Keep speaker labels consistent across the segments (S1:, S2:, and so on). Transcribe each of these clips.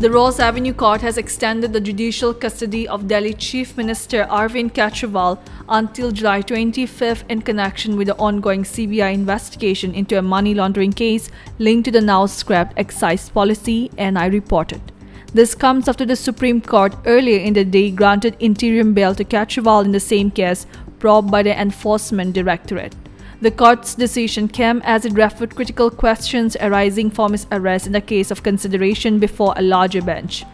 S1: The Ross Avenue Court has extended the judicial custody of Delhi Chief Minister Arvind Kejriwal until July 25th in connection with the ongoing CBI investigation into a money laundering case linked to the now scrapped excise policy, NI reported. This comes after the Supreme Court earlier in the day granted interim bail to Kejriwal in the same case probed by the Enforcement Directorate. The court's decision came as it referred critical questions arising from his arrest in the case of consideration before a larger bench.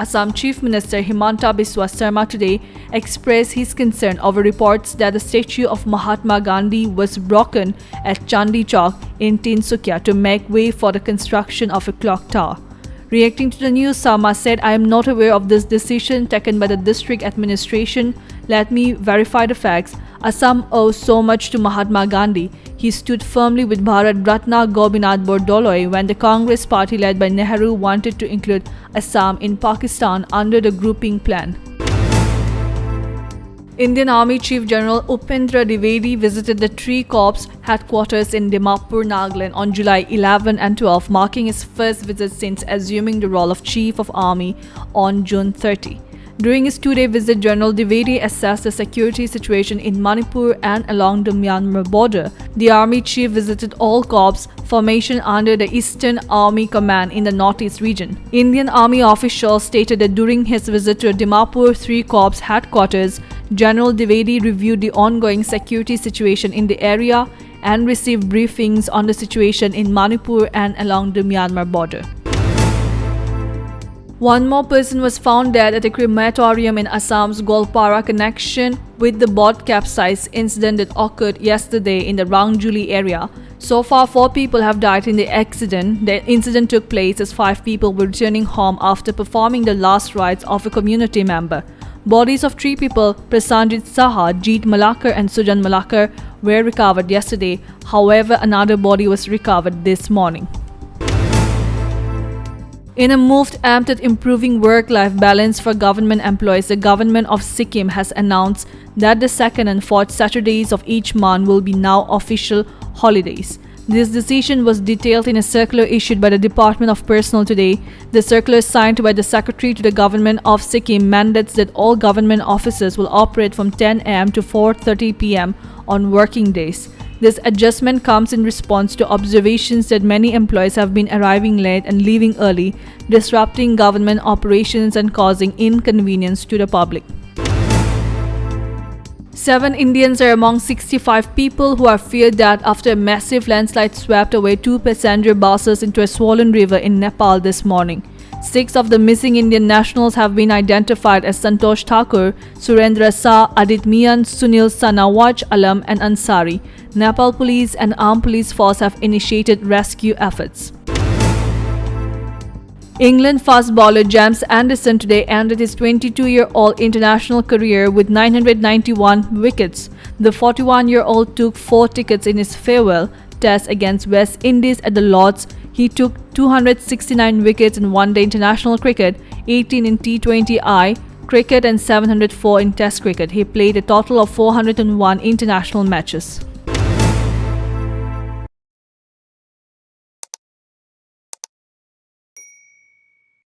S1: Assam Chief Minister Himanta Biswa Sarma today expressed his concern over reports that the statue of Mahatma Gandhi was broken at Chandi Chowk in Tinsukia to make way for the construction of a clock tower. Reacting to the news, Sarma said, "I am not aware of this decision taken by the district administration. Let me verify the facts. Assam owes so much to Mahatma Gandhi. He stood firmly with Bharat Ratna Gobinath Bordoloi when the Congress party led by Nehru wanted to include Assam in Pakistan under the grouping plan." Indian Army Chief General Upendra Dwivedi visited the Three Corps headquarters in Dimapur, Nagaland on July 11 and 12, marking his first visit since assuming the role of Chief of Army on June 30. During his two-day visit, General Dwivedi assessed the security situation in Manipur and along the Myanmar border. The Army Chief visited all corps formation under the Eastern Army Command in the Northeast region. Indian Army officials stated that during his visit to Dimapur Three Corps headquarters, General Dwivedi reviewed the ongoing security situation in the area and received briefings on the situation in Manipur and along the Myanmar border. One more person was found dead at a crematorium in Assam's Golpara connection with the boat capsize incident that occurred yesterday in the Rangjuli area. So far, 4 people have died in the accident. The incident took place as 5 people were returning home after performing the last rites of a community member. Bodies of 3 people, Prasanjit Saha, Jeet Malakar and Sujan Malakar, were recovered yesterday. However, another body was recovered this morning. In a move aimed at improving work-life balance for government employees, the government of Sikkim has announced that the 2nd and 4th Saturdays of each month will be now official holidays. This decision was detailed in a circular issued by the Department of Personnel today. The circular signed by the Secretary to the Government of Sikkim mandates that all government offices will operate from 10 a.m. to 4:30 p.m. on working days. This adjustment comes in response to observations that many employees have been arriving late and leaving early, disrupting government operations and causing inconvenience to the public. 7 Indians are among 65 people who are feared dead after a massive landslide swept away 2 passenger buses into a swollen river in Nepal this morning. 6 of the missing Indian nationals have been identified as Santosh Thakur, Surendra Shah, Adit Mian, Sunil Sanawaj Alam and Ansari. Nepal police and armed police force have initiated rescue efforts. England fast bowler James Anderson today ended his 22-year-old international career with 991 wickets. The 41-year-old took 4 wickets in his farewell test against West Indies at the Lords. He took 269 wickets in one-day international cricket, 18 in T20I cricket and 704 in Test cricket. He played a total of 401 international matches.